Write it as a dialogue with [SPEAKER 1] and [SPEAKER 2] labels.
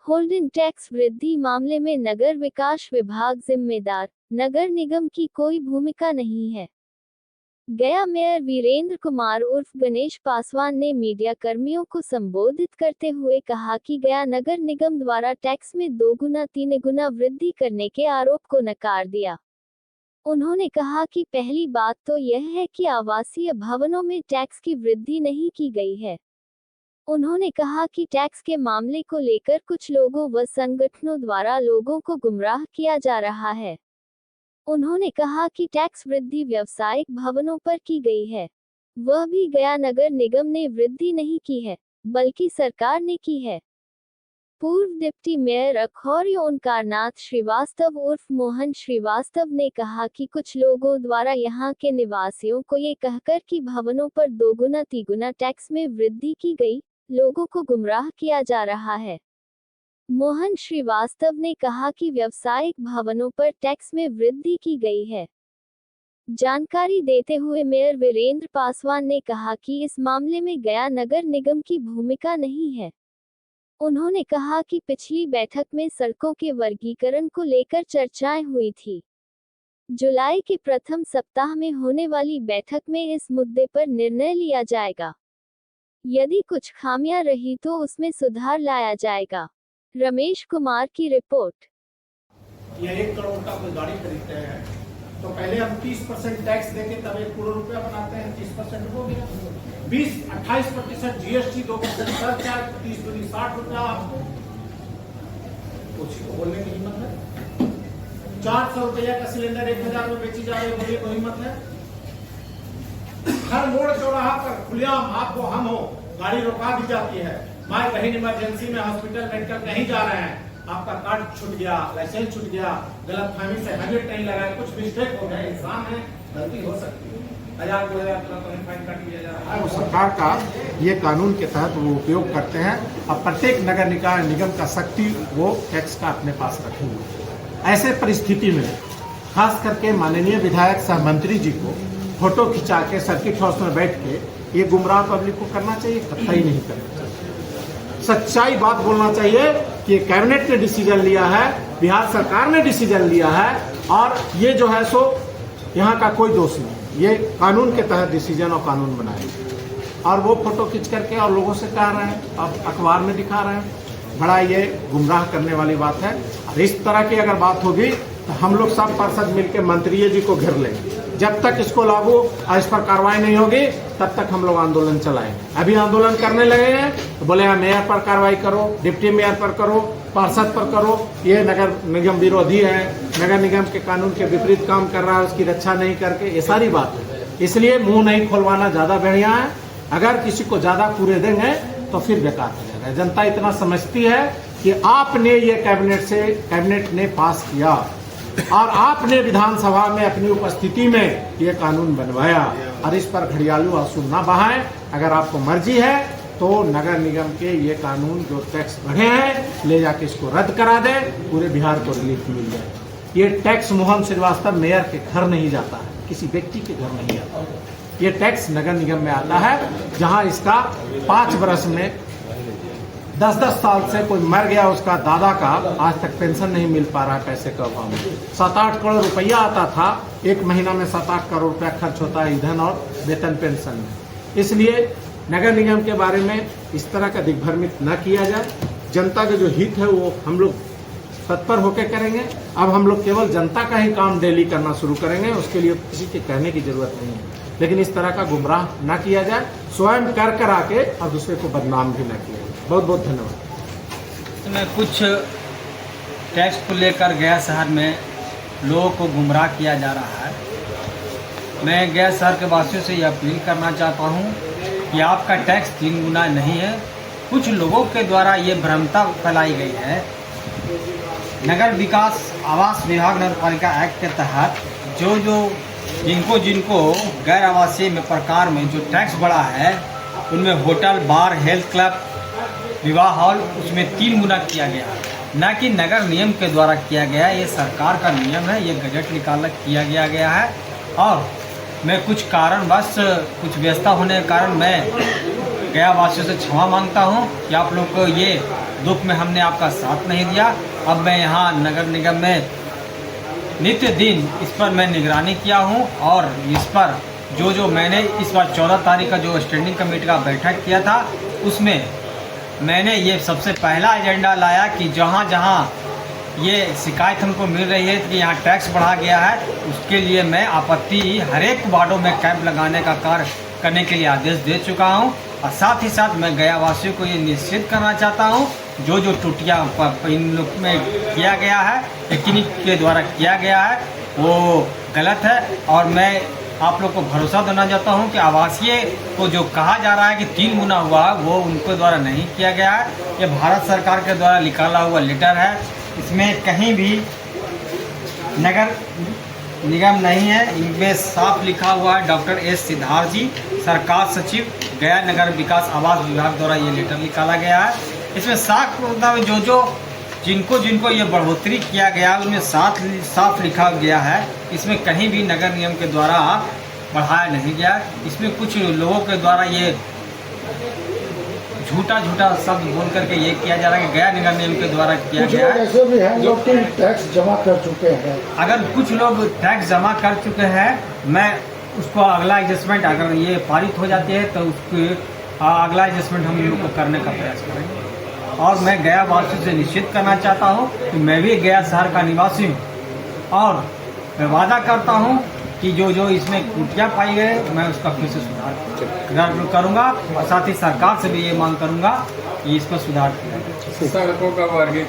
[SPEAKER 1] Holding tax वृद्धि मामले में नगर विकास विभाग जिम्मेदार, नगर निगम की कोई भूमिका नहीं है। गया मेयर वीरेंद्र कुमार उर्फ गणेश पासवान ने मीडिया कर्मियों को संबोधित करते हुए कहा कि गया नगर निगम द्वारा टैक्स में 2 गुना 3 गुना वृद्धि करने के आरोप को नकार दिया। उन्होंने कहा कि पहली बात तो यह है कि आवासीय भवनों में टैक्स की वृद्धि नहीं की गई है। उन्होंने कहा कि टैक्स के मामले को लेकर कुछ लोगों व संगठनों द्वारा लोगों को गुमराह किया जा रहा है। उन्होंने कहा कि टैक्स वृद्धि व्यावसायिक भवनों पर की गई है, वह भी गया नगर निगम ने वृद्धि नहीं की है, बल्कि सरकार ने की है। पूर्व डिप्टी मेयर अखौरी ओंकारनाथ श्रीवास्तव उर्फ मोहन श्रीवास्तव ने कहा कि कुछ लोगों द्वारा यहां के निवासियों को ये कहकर कि भवनों पर 2 गुना 3 गुना टैक्स में वृद्धि की गई, लोगों को गुमराह किया जा रहा है। मोहन श्रीवास्तव ने कहा कि व्यावसायिक भवनों पर टैक्स में वृद्धि की गई है। जानकारी देते हुए मेयर वीरेंद्र पासवान ने कहा कि इस मामले में गया नगर निगम की भूमिका नहीं है। उन्होंने कहा कि पिछली बैठक में सड़कों के वर्गीकरण को लेकर चर्चाएं हुई थी। जुलाई के प्रथम सप्ताह में होने वाली बैठक में इस मुद्दे पर निर्णय लिया जाएगा। यदि कुछ खामियां रही तो उसमें सुधार लाया जाएगा। रमेश कुमार की रिपोर्ट।
[SPEAKER 2] ये 1 करोड़ का कोई गाड़ी खरीदते हैं तो पहले हम 30% टैक्स देके तब 1 करोड़ रुपया बनाते हैं। 30% हो गया, 28% जीएसटी, 2% सरचार्ज, 30 दूनी 60 रुपया। आपको को बोलने की हिम्मत है? 400 रुपया का सिलेंडर 1000 में बेची जा रही है, बोलिए कोई हिम्मत है? हर मोड़ चौराहा पर खुलेआम आपको हम हो गाड़ी रोका दी जाती है। माँ कहीं इमरजेंसी में हॉस्पिटल मेडिकल नहीं जा रहे हैं, आपका कार्ड छूट गया, लाइसेंस छूट गया, गलत फहमी से हेलमेट नहीं लगाया, कुछ मिस्टेक हो गया, इंसान है, गलती हो सकती है, 1000 2000 तुरंत फाइन काट दिया जा रहा है।
[SPEAKER 3] सरकार का ये कानून के तहत वो उपयोग करते हैं और प्रत्येक नगर निकाय निगम का शक्ति वो टैक्स का अपने पास रखेंगे। ऐसे परिस्थिति में खास करके माननीय विधायक सह मंत्री जी को फोटो खिंचा के सर्किट हाउस में बैठ के ये गुमराह पब्लिक को करना चाहिए, कतई नहीं करना चाहिए। सच्चाई बात बोलना चाहिए कि कैबिनेट ने डिसीजन लिया है, बिहार सरकार ने डिसीजन लिया है और ये जो है सो यहाँ का कोई दोष नहीं, ये कानून के तहत डिसीजन और कानून बनाया और वो फोटो खींच करके और लोगों से कह रहे हैं, अब अखबार में दिखा रहे हैं। बड़ा ये गुमराह करने वाली बात है और इस तरह की अगर बात होगी तो हम लोग सब पार्षद मिलकर मंत्री जी को घेर लेंगे। जब तक इसको लागू और इस पर कार्रवाई नहीं होगी तब तक हम लोग आंदोलन चलाएंगे। अभी आंदोलन करने लगे हैं तो बोले हाँ मेयर पर कार्रवाई करो, डिप्टी मेयर पर करो, पार्षद पर करो, ये नगर निगम विरोधी है, नगर निगम के कानून के विपरीत काम कर रहा है, उसकी रक्षा नहीं करके, ये सारी बात है। इसलिए मुंह नहीं खोलवाना ज्यादा बढ़िया है। अगर किसी को ज्यादा पूरे देंगे तो फिर बेकार हो जाएगा। जनता इतना समझती है कि आपने ये कैबिनेट ने पास किया और आपने विधानसभा में अपनी उपस्थिति में ये कानून बनवाया और इस पर घड़ियालू आंसू न बहाएं। अगर आपको मर्जी है तो नगर निगम के ये कानून जो टैक्स बढ़े हैं ले जाके इसको रद्द करा दे, पूरे बिहार को रिलीफ मिल जाए। ये टैक्स मोहन श्रीवास्तव मेयर के घर नहीं जाता है, किसी व्यक्ति के घर नहीं आता। ये टैक्स नगर निगम में आता है जहाँ इसका 5 वर्ष में 10-10 साल से कोई मर गया, उसका दादा का आज तक पेंशन नहीं मिल पा रहा है पैसे का अभाव में। 7-8 करोड़ रुपया आता था, 1 महीना में 7-8 करोड़ रुपया खर्च होता है ईंधन और वेतन पेंशन में। इसलिए नगर निगम के बारे में इस तरह का दिग्भ्रमित न किया जाए। जनता का जो हित है वो हम लोग तत्पर होकर करेंगे। अब हम लोग केवल जनता का ही काम डेली करना शुरू करेंगे, उसके लिए किसी के कहने की जरूरत नहीं है। लेकिन इस तरह का गुमराह न किया जाए, स्वयं कर आके और दूसरे को बदनाम भी न किया जाए। बहुत बहुत धन्यवाद।
[SPEAKER 4] मैं कुछ टैक्स को लेकर गया शहर में लोगों को गुमराह किया जा रहा है। मैं गया शहर के वासियों से यह अपील करना चाहता हूँ कि आपका टैक्स 3 गुना नहीं है। कुछ लोगों के द्वारा ये भ्रमता फैलाई गई है। नगर विकास आवास विभाग नगरपालिका एक्ट के तहत जिनको गैर आवासीय में प्रकार में जो टैक्स बढ़ा है उनमें होटल, बार, हेल्थ क्लब, विवाह हॉल उसमें 3 गुना किया गया, न कि नगर नियम के द्वारा किया गया। ये सरकार का नियम है, ये गजट निकाल किया गया है। और मैं कुछ कारणवश कुछ व्यवस्था होने के कारण मैं गया वासियों से क्षमा मांगता हूँ कि आप लोग को ये दुख में हमने आपका साथ नहीं दिया। अब मैं यहाँ नगर निगम में नित्य दिन इस पर मैं निगरानी किया हूँ और इस पर जो मैंने इस बार 14 तारीख का जो स्टैंडिंग कमेटी का बैठक किया था उसमें मैंने ये सबसे पहला एजेंडा लाया कि जहाँ जहाँ ये शिकायत हमको मिल रही है कि यहाँ टैक्स बढ़ा गया है, उसके लिए मैं आपत्ति हर एक वार्डों में कैंप लगाने का कार्य करने के लिए आदेश दे चुका हूँ। और साथ ही साथ मैं गया वासियों को ये निश्चित करना चाहता हूँ जो त्रुटियाँ इन लोग में किया गया है, टेक्निक के द्वारा किया गया है, वो गलत है। और मैं आप लोग को भरोसा देना चाहता हूं कि आवासीय को जो कहा जा रहा है कि 3 गुना हुआ वो उनके द्वारा नहीं किया गया है। ये भारत सरकार के द्वारा निकाला हुआ लेटर है, इसमें कहीं भी नगर निगम नहीं है। इनमें साफ लिखा हुआ है डॉक्टर एस सिद्धार्थ जी, सरकार सचिव, गया नगर विकास आवास विभाग द्वारा ये लेटर निकाला गया है। इसमें साफ जो जिनको ये बढ़ोतरी किया गया उनमें साफ लिखा गया है, इसमें कहीं भी नगर निगम के द्वारा बढ़ाया नहीं गया। इसमें कुछ लोगों के द्वारा ये झूठा शब्द बोल करके ये किया जा रहा है कि गया नगर निगम के द्वारा किया गया है।
[SPEAKER 5] ऐसे भी हैं जो कि टैक्स जमा कर चुके हैं।
[SPEAKER 4] अगर कुछ लोग टैक्स जमा कर चुके हैं, मैं उसको अगला एडजस्टमेंट अगर ये पारित हो जाती है तो उसके अगला एडजस्टमेंट हम लोग को करने का प्रयास करेंगे। और मैं गया वासियों से निश्चित करना चाहता हूँ कि मैं भी गया शहर का निवासी हूँ और मैं वादा करता हूँ कि जो इसमें त्रुटियाँ पाई गई मैं उसका फिर से सुधार करूँगा और साथ ही सरकार से भी ये मांग करूँगा कि इसको सुधार किया जाए।
[SPEAKER 6] सड़कों का वर्गीकरण